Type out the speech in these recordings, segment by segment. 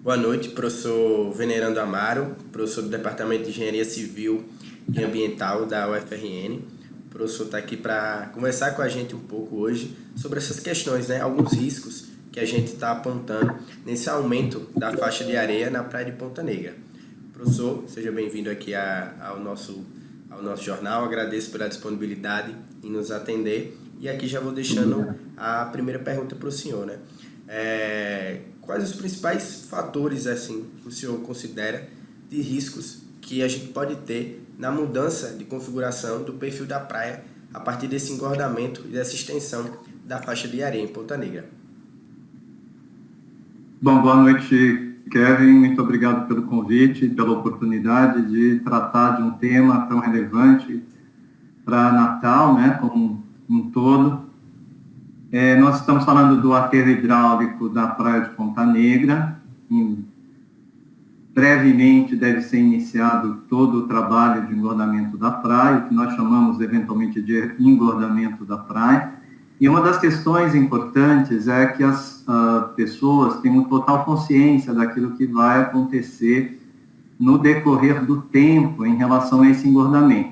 Boa noite, professor Venerando Amaro, professor do Departamento de Engenharia Civil e Ambiental da UFRN. O professor está aqui para conversar com a gente um pouco hoje sobre essas questões, né? Alguns riscos que a gente está apontando nesse aumento da faixa de areia na praia de Ponta Negra. Professor, seja bem-vindo aqui ao nosso jornal. Agradeço pela disponibilidade em nos atender. E aqui já vou deixando a primeira pergunta para o senhor, né? Quais os principais fatores assim que o senhor considera de riscos que a gente pode ter na mudança de configuração do perfil da praia a partir desse engordamento e dessa extensão da faixa de areia em Ponta Negra? Bom, boa noite, Kevin. Muito obrigado pelo convite e pela oportunidade de tratar de um tema tão relevante para Natal, né, como um todo. Nós estamos falando do aterro hidráulico da praia de Ponta Negra. Brevemente deve ser iniciado todo o trabalho de engordamento da praia, o que nós chamamos eventualmente de engordamento da praia. E uma das questões importantes é que as pessoas tenham total consciência daquilo que vai acontecer no decorrer do tempo em relação a esse engordamento.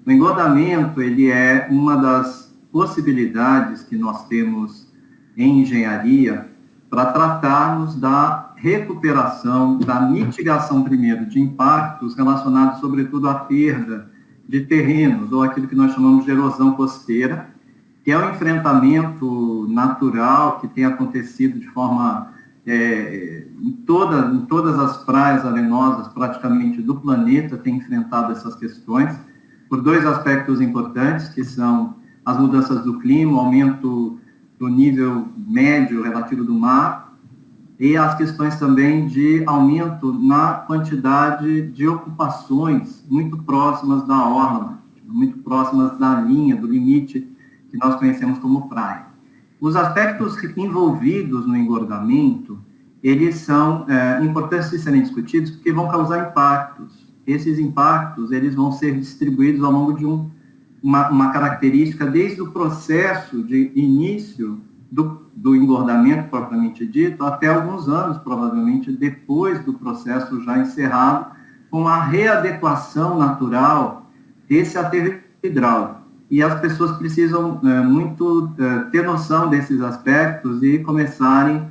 O engordamento, ele é uma das possibilidades que nós temos em engenharia para tratarmos da recuperação, da mitigação, primeiro, de impactos relacionados, sobretudo, à perda de terrenos, ou aquilo que nós chamamos de erosão costeira, que é um enfrentamento natural que tem acontecido de forma em todas as praias arenosas praticamente do planeta, tem enfrentado essas questões, por dois aspectos importantes, que são as mudanças do clima, o aumento do nível médio relativo do mar, e as questões também de aumento na quantidade de ocupações muito próximas da orla, muito próximas da linha, do limite que nós conhecemos como praia. Os aspectos envolvidos no engordamento, eles são importantes de serem discutidos porque vão causar impactos. Esses impactos, eles vão ser distribuídos ao longo de uma característica desde o processo de início do engordamento propriamente dito, até alguns anos, provavelmente, depois do processo já encerrado, com a readequação natural desse aterro hidráulico. E as pessoas precisam ter noção desses aspectos e começarem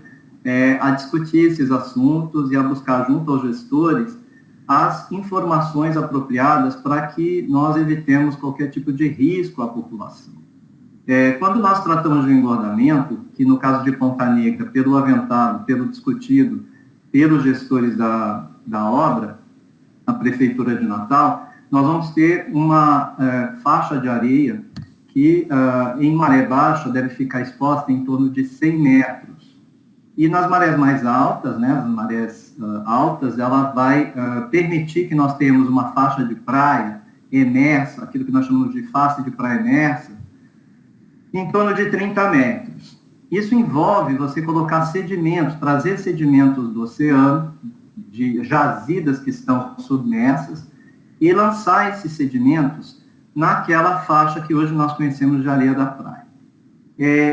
a discutir esses assuntos e a buscar junto aos gestores as informações apropriadas para que nós evitemos qualquer tipo de risco à população. Quando nós tratamos de engordamento, que no caso de Ponta Negra, pelo aventado, pelo discutido, pelos gestores da obra, a Prefeitura de Natal, nós vamos ter uma faixa de areia que, em maré baixa, deve ficar exposta em torno de 100 metros. E nas marés mais altas, né, as marés altas, ela vai permitir que nós tenhamos uma faixa de praia emersa, aquilo que nós chamamos de face de praia emersa, em torno de 30 metros. Isso envolve você colocar sedimentos, trazer sedimentos do oceano, de jazidas que estão submersas, e lançar esses sedimentos naquela faixa que hoje nós conhecemos de areia da praia.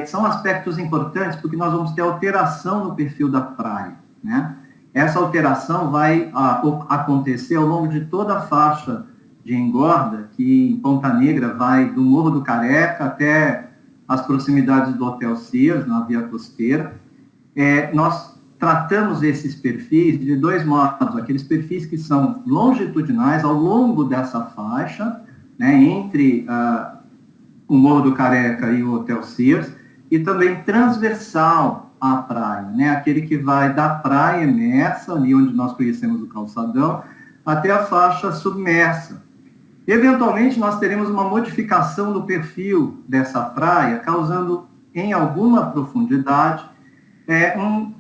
São aspectos importantes porque nós vamos ter alteração no perfil da praia, né? Essa alteração vai acontecer ao longo de toda a faixa de engorda, que em Ponta Negra vai do Morro do Careca até as proximidades do Hotel Sears, na via costeira. Nós tratamos esses perfis de dois modos, aqueles perfis que são longitudinais ao longo dessa faixa, né, entre o Morro do Careca e o Hotel Sears, e também transversal à praia, né, aquele que vai da praia emersa, ali onde nós conhecemos o calçadão, até a faixa submersa. Eventualmente, nós teremos uma modificação do perfil dessa praia, causando, em alguma profundidade,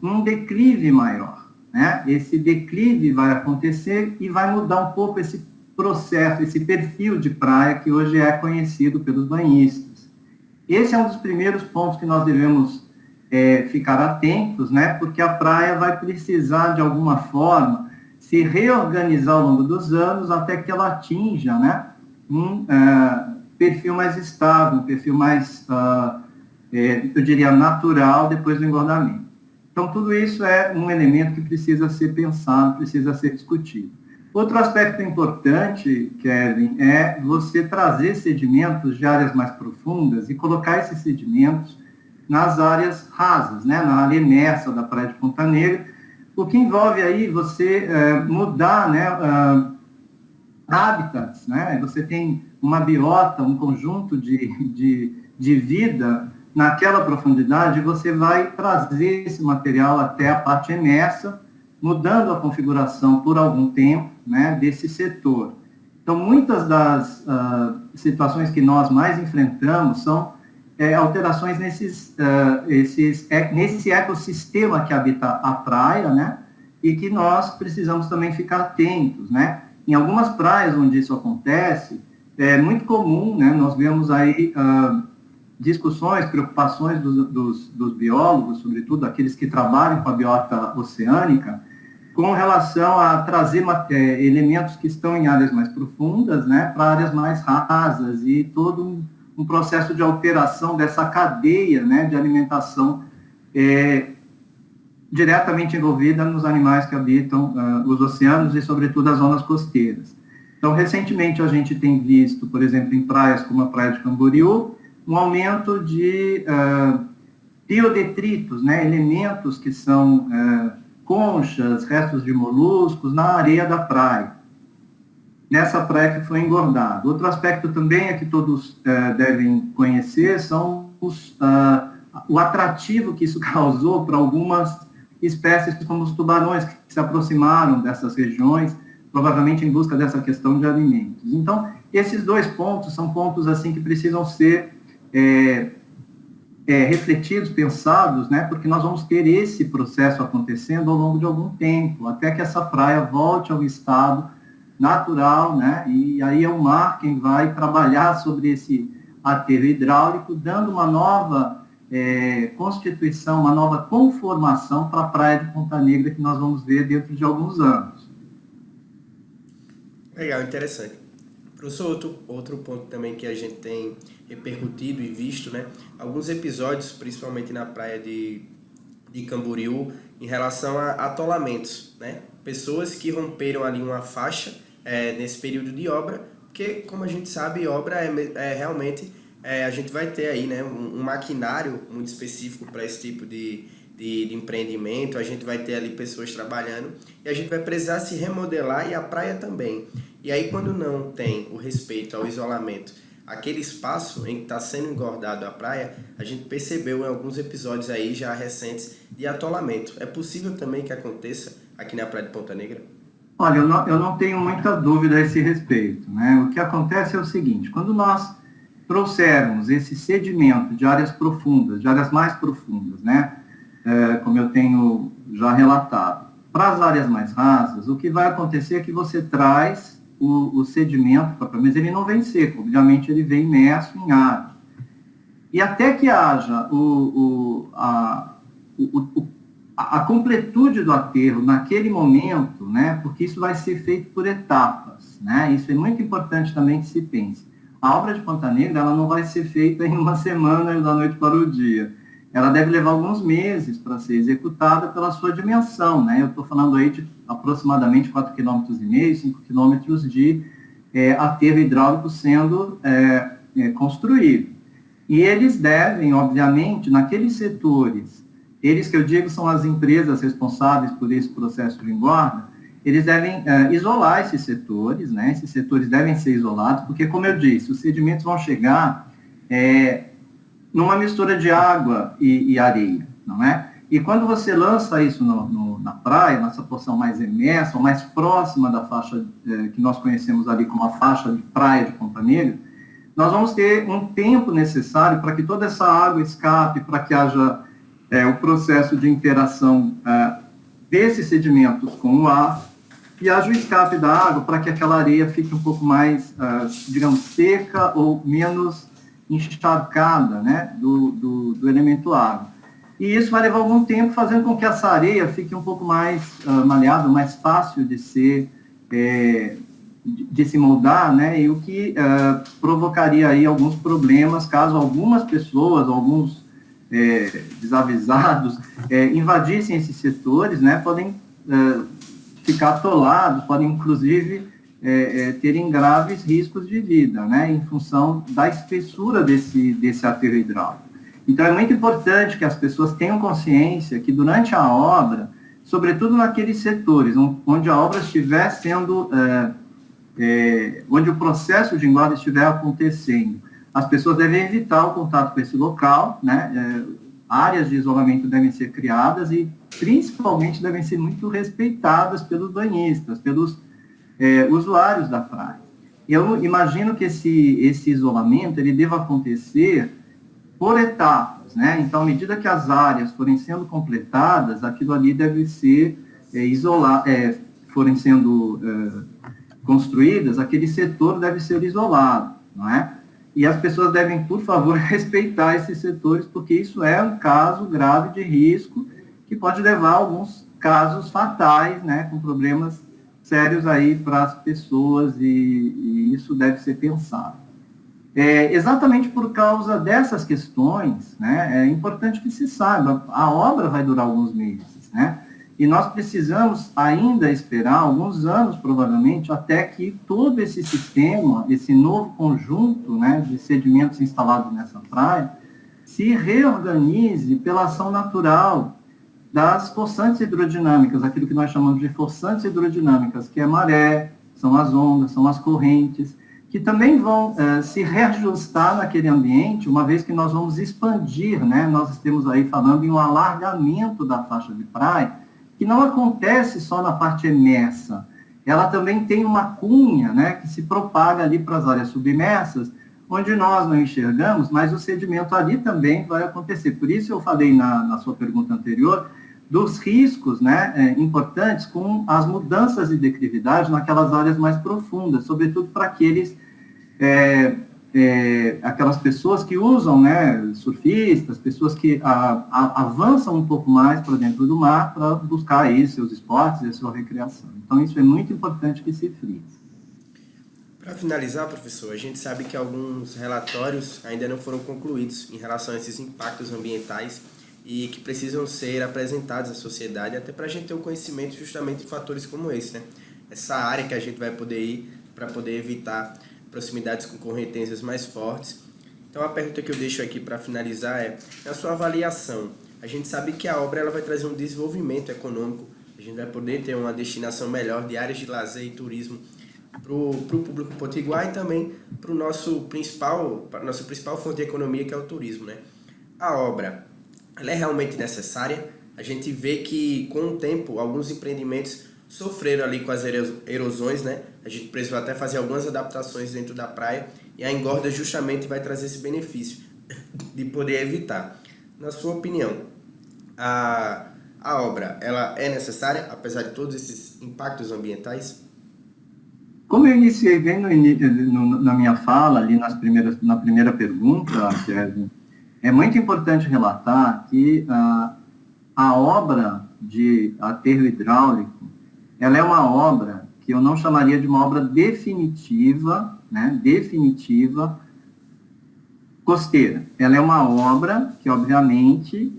um declive maior, né? Esse declive vai acontecer e vai mudar um pouco esse processo, esse perfil de praia que hoje é conhecido pelos banhistas. Esse é um dos primeiros pontos que nós devemos ficar atentos, né? Porque a praia vai precisar, de alguma forma, se reorganizar ao longo dos anos até que ela atinja, né, um perfil mais estável, um perfil mais, eu diria, natural depois do engordamento. Então, tudo isso é um elemento que precisa ser pensado, precisa ser discutido. Outro aspecto importante, Kevin, é você trazer sedimentos de áreas mais profundas e colocar esses sedimentos nas áreas rasas, né, na área imersa da Praia de Ponta Negra, o que envolve aí você mudar, né, hábitats, né? Você tem uma biota, um conjunto de vida naquela profundidade, você vai trazer esse material até a parte imersa, mudando a configuração por algum tempo, né, desse setor. Então, muitas das situações que nós mais enfrentamos são alterações nesse ecossistema que habita a praia, né, e que nós precisamos também ficar atentos, né. Em algumas praias onde isso acontece, é muito comum, né, nós vemos aí discussões, preocupações dos biólogos, sobretudo aqueles que trabalham com a biota oceânica, com relação a trazer elementos que estão em áreas mais profundas, né, para áreas mais rasas, e todo um processo de alteração dessa cadeia, né, de alimentação diretamente envolvida nos animais que habitam os oceanos e, sobretudo, as zonas costeiras. Então, recentemente, a gente tem visto, por exemplo, em praias como a Praia de Camboriú, um aumento de biodetritos, né, elementos que são conchas, restos de moluscos na areia da praia, nessa praia que foi engordada. Outro aspecto também é que todos devem conhecer são o atrativo que isso causou para algumas espécies como os tubarões que se aproximaram dessas regiões, provavelmente em busca dessa questão de alimentos. Então, esses dois pontos são pontos assim que precisam ser refletidos, pensados, né, porque nós vamos ter esse processo acontecendo ao longo de algum tempo, até que essa praia volte ao estado natural, né, e aí é o mar quem vai trabalhar sobre esse aterro hidráulico, dando uma nova constituição, uma nova conformação para a Praia de Ponta Negra que nós vamos ver dentro de alguns anos. Legal, interessante. Professor, outro ponto também que a gente tem repercutido e visto, né, alguns episódios, principalmente na praia de Camboriú, em relação a atolamentos, né, pessoas que romperam ali uma faixa nesse período de obra, porque, como a gente sabe, obra realmente, a gente vai ter aí, né, um maquinário muito específico para esse tipo de empreendimento, a gente vai ter ali pessoas trabalhando e a gente vai precisar se remodelar, e a praia também. E aí, quando não tem o respeito ao isolamento, aquele espaço em que está sendo engordado a praia, a gente percebeu em alguns episódios aí já recentes de atolamento. É possível também que aconteça aqui na Praia de Ponta Negra? Olha, eu não tenho muita dúvida a esse respeito, né? O que acontece é o seguinte: quando nós trouxermos esse sedimento de áreas profundas, de áreas mais profundas, né, como eu tenho já relatado, para as áreas mais rasas, o que vai acontecer é que você traz o sedimento, mas ele não vem seco, obviamente ele vem imerso em água. E até que haja a completude do aterro naquele momento, né, porque isso vai ser feito por etapas, né, isso é muito importante também que se pense. A obra de Ponta Negra, ela não vai ser feita em uma semana da noite para o dia. Ela deve levar alguns meses para ser executada pela sua dimensão, né? Eu estou falando aí de aproximadamente 4,5 km, 5 km de aterro hidráulico sendo construído. E eles devem, obviamente, naqueles setores, eles que eu digo são as empresas responsáveis por esse processo de engorda, eles devem isolar esses setores, né? Esses setores devem ser isolados, porque, como eu disse, os sedimentos vão chegar numa mistura de água e areia, não é? E quando você lança isso na praia, nessa porção mais imersa, ou mais próxima da faixa que nós conhecemos ali como a faixa de praia de Ponta Negra, nós vamos ter um tempo necessário para que toda essa água escape, para que haja o processo de interação desses sedimentos com o ar, e haja o escape da água para que aquela areia fique um pouco mais, digamos, seca ou menos encharcada, né, do elemento água. E isso vai levar algum tempo, fazendo com que essa areia fique um pouco mais maleável, mais fácil de se moldar, né, e o que provocaria aí alguns problemas, caso algumas pessoas, alguns desavisados invadissem esses setores, né, podem ficar atolados, podem, inclusive, terem graves riscos de vida, né, em função da espessura desse aterro hidráulico. Então, é muito importante que as pessoas tenham consciência que, durante a obra, sobretudo naqueles setores onde a obra estiver sendo, onde o processo de engorda estiver acontecendo, as pessoas devem evitar o contato com esse local, né? Áreas de isolamento devem ser criadas e, principalmente, devem ser muito respeitadas pelos banhistas, pelos usuários da praia. Eu imagino que esse isolamento ele deva acontecer por etapas, né? Então, à medida que as áreas forem sendo completadas, aquilo ali deve ser forem sendo construídas, aquele setor deve ser isolado, não é? E as pessoas devem, por favor, respeitar esses setores, porque isso é um caso grave de risco que pode levar a alguns casos fatais, né, com problemas sérios aí para as pessoas, e isso deve ser pensado. Exatamente por causa dessas questões, né, é importante que se saiba, a obra vai durar alguns meses, né? E nós precisamos ainda esperar alguns anos, provavelmente, até que todo esse sistema, esse novo conjunto, né, de sedimentos instalados nessa praia, se reorganize pela ação natural das forçantes hidrodinâmicas, aquilo que nós chamamos de forçantes hidrodinâmicas, que é a maré, são as ondas, são as correntes, que também vão se reajustar naquele ambiente, uma vez que nós vamos expandir, né, nós estamos aí falando em um alargamento da faixa de praia, que não acontece só na parte emersa, ela também tem uma cunha, né, que se propaga ali para as áreas submersas, onde nós não enxergamos, mas o sedimento ali também vai acontecer. Por isso eu falei na sua pergunta anterior dos riscos, né, importantes com as mudanças de declividade naquelas áreas mais profundas, sobretudo para aquelas pessoas que usam, né, surfistas, pessoas que avançam um pouco mais para dentro do mar para buscar aí seus esportes e a sua recreação. Então, isso é muito importante que se frise. Para finalizar, professor, a gente sabe que alguns relatórios ainda não foram concluídos em relação a esses impactos ambientais e que precisam ser apresentados à sociedade, até para a gente ter um conhecimento justamente de fatores como esse, né? Essa área que a gente vai poder ir para poder evitar proximidades com correntezas mais fortes. Então, a pergunta que eu deixo aqui para finalizar na sua avaliação, a gente sabe que a obra ela vai trazer um desenvolvimento econômico, a gente vai poder ter uma destinação melhor de áreas de lazer e turismo para o público potiguar e também para nossa principal fonte de economia, que é o turismo, né? A obra, ela é realmente necessária? A gente vê que, com o tempo, alguns empreendimentos sofreram ali com as erosões, né? A gente precisou até fazer algumas adaptações dentro da praia e a engorda justamente vai trazer esse benefício de poder evitar. Na sua opinião, a obra, ela é necessária, apesar de todos esses impactos ambientais? Como eu iniciei bem na minha fala, ali na primeira pergunta, Kevin, é muito importante relatar que a obra de aterro hidráulico, ela é uma obra que eu não chamaria de uma obra definitiva, né, definitiva costeira. Ela é uma obra que, obviamente,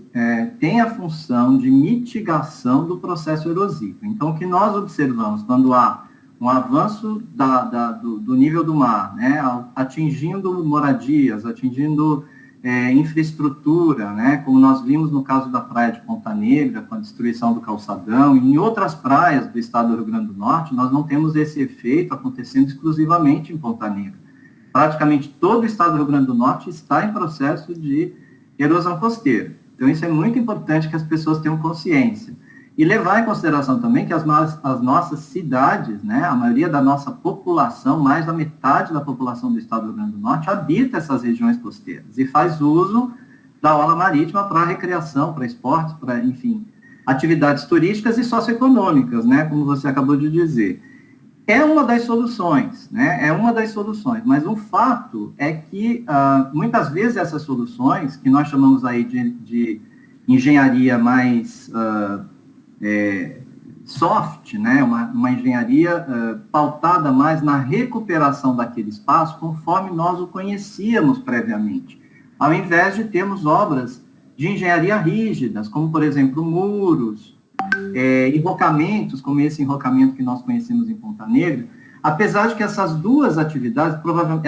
tem a função de mitigação do processo erosivo. Então, o que nós observamos quando há um avanço do nível do mar, né, atingindo moradias, atingindo infraestrutura, né, como nós vimos no caso da praia de Ponta Negra, com a destruição do calçadão, e em outras praias do estado do Rio Grande do Norte, nós não temos esse efeito acontecendo exclusivamente em Ponta Negra. Praticamente todo o estado do Rio Grande do Norte está em processo de erosão costeira. Então, isso é muito importante que as pessoas tenham consciência. E levar em consideração também que as nossas cidades, né, a maioria da nossa população, mais da metade da população do estado do Rio Grande do Norte, habita essas regiões costeiras e faz uso da orla marítima para recreação, para esportes, para, enfim, atividades turísticas e socioeconômicas, né, como você acabou de dizer. É uma das soluções, né, mas o fato é que, muitas vezes, essas soluções, que nós chamamos aí de engenharia mais soft, né, uma engenharia pautada mais na recuperação daquele espaço conforme nós o conhecíamos previamente, ao invés de termos obras de engenharia rígidas, como, por exemplo, muros, enrocamentos, como esse enrocamento que nós conhecemos em Ponta Negra, apesar de que essas duas atividades, provavelmente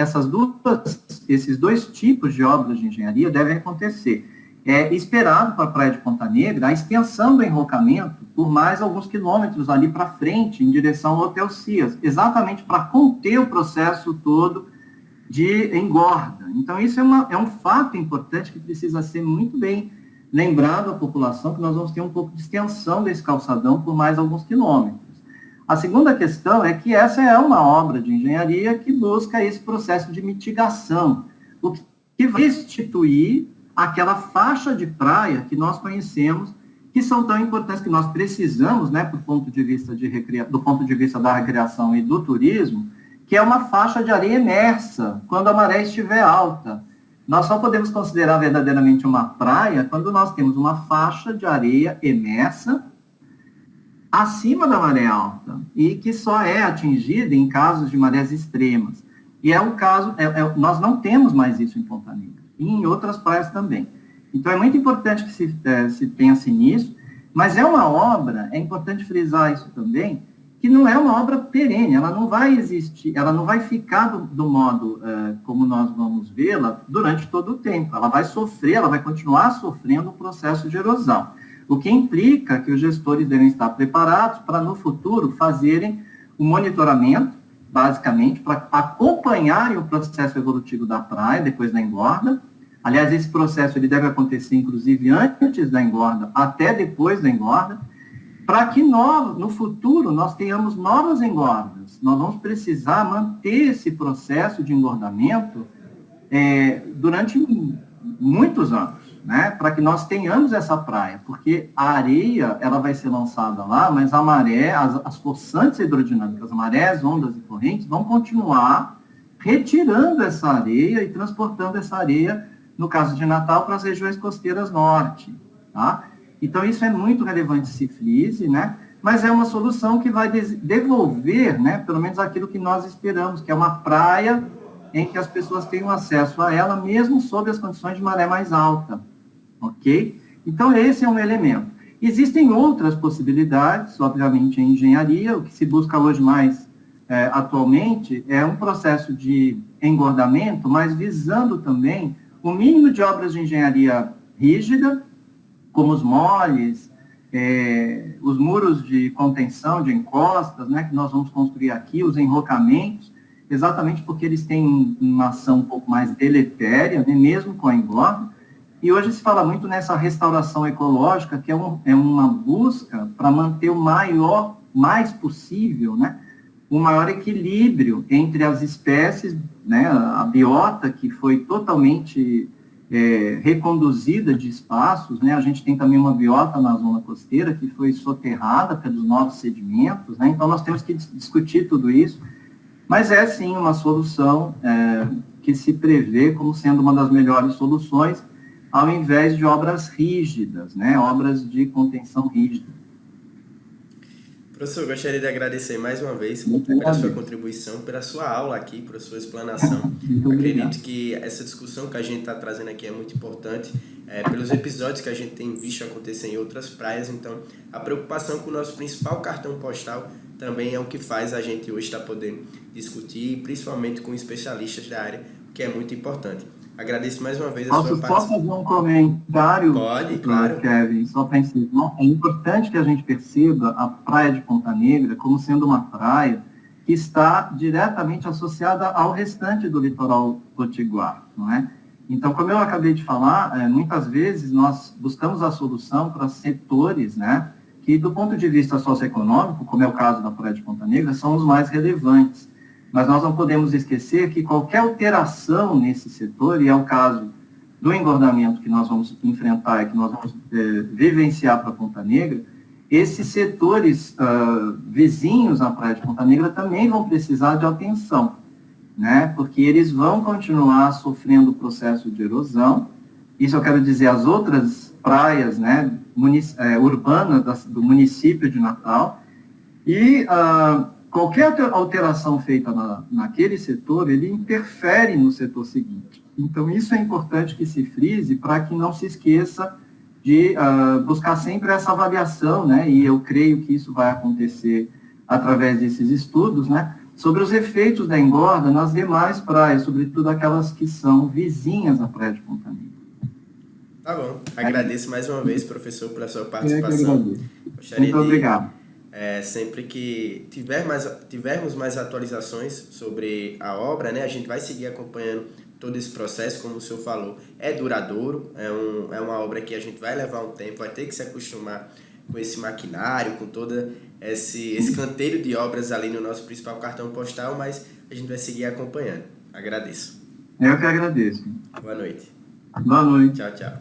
esses dois tipos de obras de engenharia devem acontecer. É esperado para a Praia de Ponta Negra a extensão do enrocamento por mais alguns quilômetros ali para frente, em direção ao Hotel Cias, exatamente para conter o processo todo de engorda. Então, isso é um fato importante que precisa ser muito bem lembrado à população, que nós vamos ter um pouco de extensão desse calçadão por mais alguns quilômetros. A segunda questão é que essa é uma obra de engenharia que busca esse processo de mitigação, o que vai instituir aquela faixa de praia que nós conhecemos, que são tão importantes, que nós precisamos, né, do ponto de vista da recreação e do turismo, que é uma faixa de areia imersa, quando a maré estiver alta. Nós só podemos considerar verdadeiramente uma praia quando nós temos uma faixa de areia imersa acima da maré alta, e que só é atingida em casos de marés extremas. E é um caso, nós não temos mais isso em Ponta Negra, e em outras praias também. Então, é muito importante que se pense nisso, mas é uma obra, é importante frisar isso também, que não é uma obra perene, ela não vai existir, ela não vai ficar do modo como nós vamos vê-la durante todo o tempo. Ela vai sofrer, ela vai continuar sofrendo o processo de erosão, o que implica que os gestores devem estar preparados para, no futuro, fazerem o monitoramento, basicamente, para acompanharem o processo evolutivo da praia depois da engorda. Aliás, esse processo ele deve acontecer, inclusive, antes da engorda, até depois da engorda, para que nós, no futuro, nós tenhamos novas engordas. Nós vamos precisar manter esse processo de engordamento durante muitos anos, né? Para que nós tenhamos essa praia, porque a areia ela vai ser lançada lá, mas a maré, as forçantes hidrodinâmicas, marés, ondas e correntes, vão continuar retirando essa areia e transportando essa areia, no caso de Natal, para as regiões costeiras norte, tá? Então, isso é muito relevante se frise, né? Mas é uma solução que vai devolver, né, pelo menos aquilo que nós esperamos, que é uma praia em que as pessoas tenham acesso a ela, mesmo sob as condições de maré mais alta, ok? Então, esse é um elemento. Existem outras possibilidades, obviamente, em engenharia. O que se busca hoje mais atualmente é um processo de engordamento, mas visando também o mínimo de obras de engenharia rígida, como os moles, os muros de contenção, de encostas, né, que nós vamos construir aqui, os enrocamentos, exatamente porque eles têm uma ação um pouco mais deletéria, né, mesmo com a engorda. E hoje se fala muito nessa restauração ecológica, que é uma busca para manter mais possível, né, o maior equilíbrio entre as espécies, né, a biota que foi totalmente reconduzida de espaços, né? A gente tem também uma biota na zona costeira que foi soterrada pelos novos sedimentos, né? Então nós temos que discutir tudo isso, mas é sim uma solução que se prevê como sendo uma das melhores soluções, ao invés de obras rígidas, né? Obras de contenção rígida. Professor, eu gostaria de agradecer mais uma vez pela sua contribuição, pela sua aula aqui, pela sua explanação. Acredito que essa discussão que a gente está trazendo aqui é muito importante, pelos episódios que a gente tem visto acontecer em outras praias. Então, a preocupação com o nosso principal cartão postal também é o que faz a gente hoje estar podendo discutir, principalmente com especialistas da área, que é muito importante. Agradeço mais uma vez a sua participação. Posso fazer um comentário? Pode, claro. Kevin, só para ensinar. É importante que a gente perceba a praia de Ponta Negra como sendo uma praia que está diretamente associada ao restante do litoral potiguar, não é? Então, como eu acabei de falar, muitas vezes nós buscamos a solução para setores, né, que do ponto de vista socioeconômico, como é o caso da praia de Ponta Negra, são os mais relevantes. Mas nós não podemos esquecer que qualquer alteração nesse setor, e é o caso do engordamento que nós vamos enfrentar e que nós vamos vivenciar para Ponta Negra, esses setores vizinhos à praia de Ponta Negra também vão precisar de atenção, né? Porque eles vão continuar sofrendo o processo de erosão. Isso eu quero dizer, as outras praias, né, urbanas do município de Natal, e qualquer alteração feita naquele setor, ele interfere no setor seguinte. Então, isso é importante que se frise para que não se esqueça de buscar sempre essa avaliação, né, e eu creio que isso vai acontecer através desses estudos, né, sobre os efeitos da engorda nas demais praias, sobretudo aquelas que são vizinhas à Praia de Ponta Negra. Tá bom. Agradeço mais uma vez, professor, pela sua Eu que participação. agradeço. Gostaria Muito obrigado. sempre que tivermos mais atualizações sobre a obra, né, a gente vai seguir acompanhando todo esse processo, como o senhor falou, é duradouro, é uma obra que a gente vai levar um tempo, vai ter que se acostumar com esse maquinário, com todo esse canteiro de obras ali no nosso principal cartão postal, mas a gente vai seguir acompanhando. Agradeço. Eu que agradeço. Boa noite. Boa noite. Tchau, tchau.